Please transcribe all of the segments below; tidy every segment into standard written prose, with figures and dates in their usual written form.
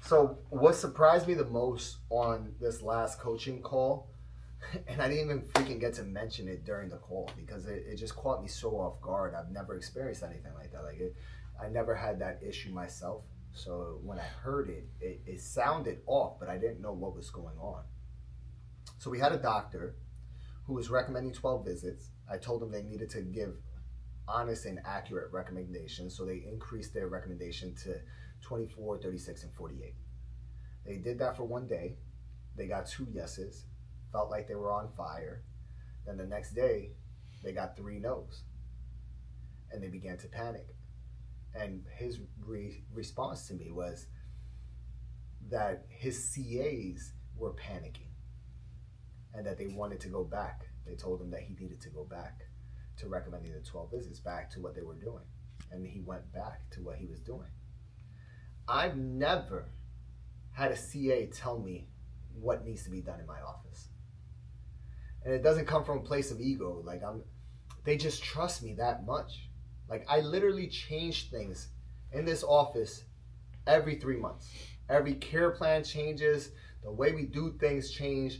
So what surprised me the most on this last coaching call, and I didn't even freaking get to mention it during the call because it just caught me so off guard. I've never experienced anything like that. I never had that issue myself. So when I heard it sounded off, but I didn't know what was going on. So we had a doctor who was recommending 12 visits. I told them they needed to give honest and accurate recommendations. So they increased their recommendation to 24, 36, and 48. They did that for one day. They got 2 yeses, felt like they were on fire. Then the next day, they got 3 no's. And they began to panic. And his response to me was that his CAs were panicking and that they wanted to go back. They told him that he needed to go back to recommending the 12 visits, back to what they were doing. And he went back to what he was doing. I've never had a CA tell me what needs to be done in my office. And it doesn't come from a place of ego. They just trust me that much. I literally change things in this office every 3 months. Every care plan changes. The way we do things change.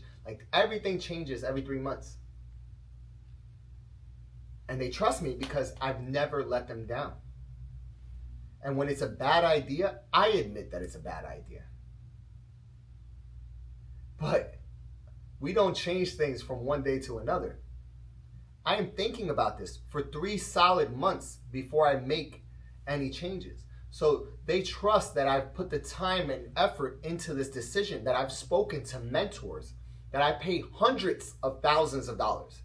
Everything changes every 3 months. And they trust me because I've never let them down. And when it's a bad idea, I admit that it's a bad idea. But we don't change things from one day to another. I am thinking about this for 3 solid months before I make any changes. So they trust that I've put the time and effort into this decision, that I've spoken to mentors, that I pay hundreds of thousands of dollars.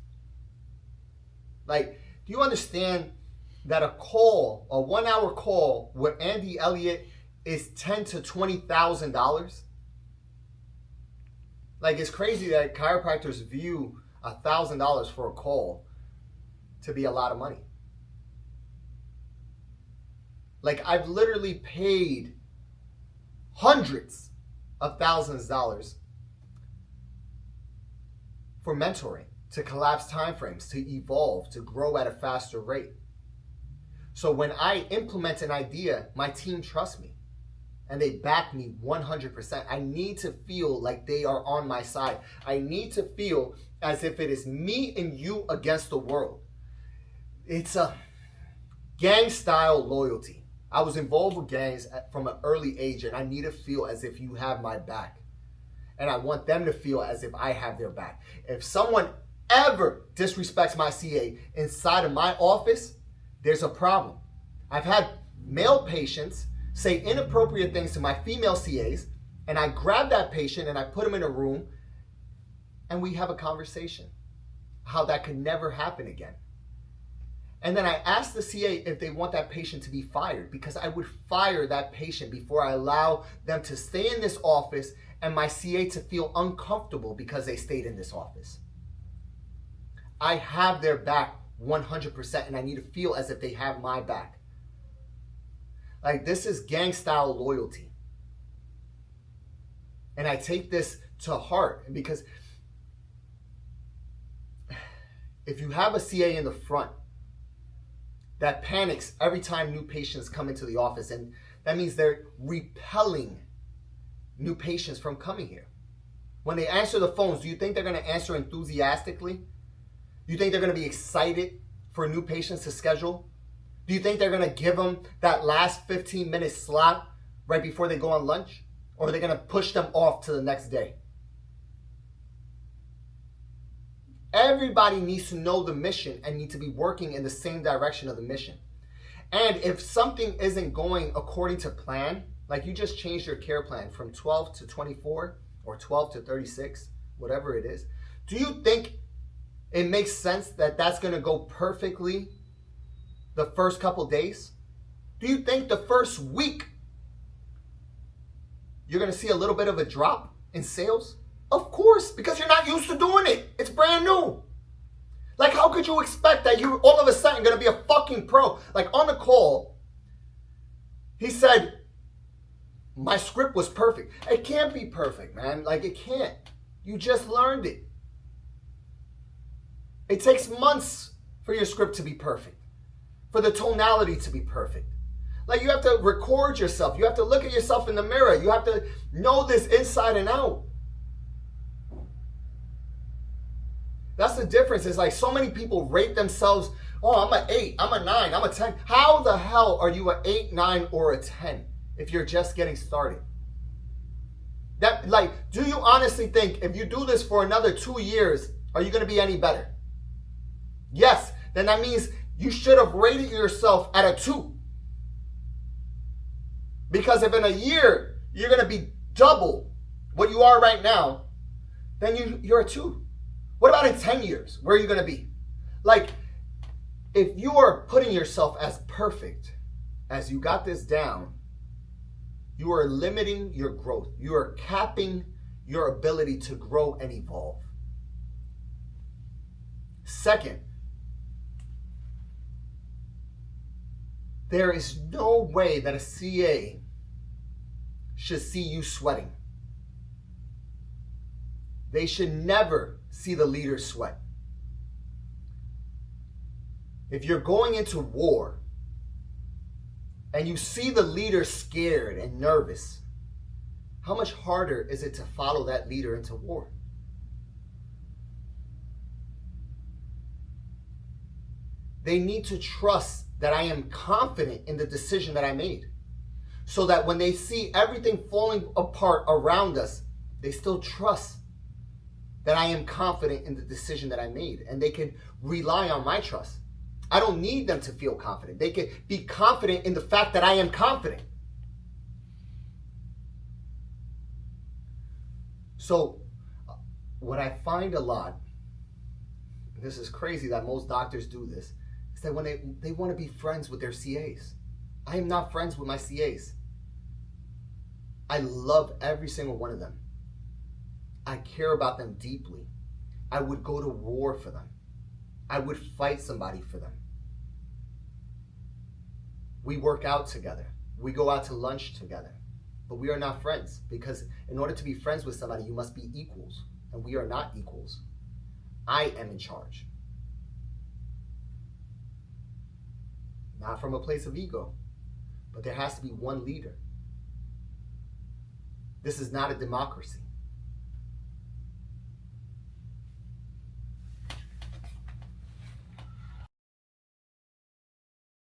Do you understand that a 1-hour call with Andy Elliott is $10,000 to $20,000? It's crazy that chiropractors view $1,000 for a call to be a lot of money. I've literally paid hundreds of thousands of dollars for mentoring, to collapse timeframes, to evolve, to grow at a faster rate. So when I implement an idea, my team trusts me and they back me 100%. I need to feel like they are on my side. I need to feel as if it is me and you against the world. It's a gang style loyalty. I was involved with gangs from an early age, and I need to feel as if you have my back. And I want them to feel as if I have their back. If someone ever disrespects my CA inside of my office, there's a problem. I've had male patients say inappropriate things to my female CAs, and I grab that patient and I put him in a room and we have a conversation. How that could never happen again. And then I ask the CA if they want that patient to be fired, because I would fire that patient before I allow them to stay in this office and my CA to feel uncomfortable because they stayed in this office. I have their back 100%, and I need to feel as if they have my back. This is gang style loyalty. And I take this to heart, because if you have a CA in the front that panics every time new patients come into the office, and that means they're repelling new patients from coming here. When they answer the phones, do you think they're going to answer enthusiastically? Do you think they're going to be excited for new patients to schedule? Do you think they're going to give them that last 15-minute slot right before they go on lunch? Or are they going to push them off to the next day? Everybody needs to know the mission and need to be working in the same direction of the mission. And if something isn't going according to plan, you just changed your care plan from 12 to 24 or 12 to 36, whatever it is, do you think it makes sense that that's going to go perfectly the first couple days? Do you think the first week you're going to see a little bit of a drop in sales? Of course, because you're not used to doing it. It's brand new. How could you expect that you're all of a sudden going to be a fucking pro? On the call, he said, my script was perfect. It can't be perfect, man. It can't. You just learned it. It takes months for your script to be perfect, for the tonality to be perfect. Like, you have to record yourself. You have to look at yourself in the mirror. You have to know this inside and out. That's the difference. It's like so many people rate themselves, oh, I'm an 8, I'm a 9, I'm a 10. How the hell are you an 8, 9, or a 10 if you're just getting started? That, like, do you honestly think if you do this for another 2 years, are you going to be any better? Yes, then that means you should have rated yourself at a 2. Because if in a year you're going to be double what you are right now, then you're a 2. What about in 10 years? Where are you going to be? Like, if you are putting yourself as perfect as you got this down, you are limiting your growth. You are capping your ability to grow and evolve. Second, there is no way that a CA should see you sweating. They should never see the leader sweat. If you're going into war and you see the leader scared and nervous, how much harder is it to follow that leader into war? They need to trust that I am confident in the decision that I made, so that when they see everything falling apart around us, they still trust that I am confident in the decision that I made, and they can rely on my trust. I don't need them to feel confident. They can be confident in the fact that I am confident. So what I find a lot, this is crazy that most doctors do this, is that when they want to be friends with their CAs. I am not friends with my CAs. I love every single one of them. I care about them deeply. I would go to war for them. I would fight somebody for them. We work out together. We go out to lunch together. But we are not friends, because in order to be friends with somebody, you must be equals. And we are not equals. I am in charge. Not from a place of ego, but there has to be one leader. This is not a democracy.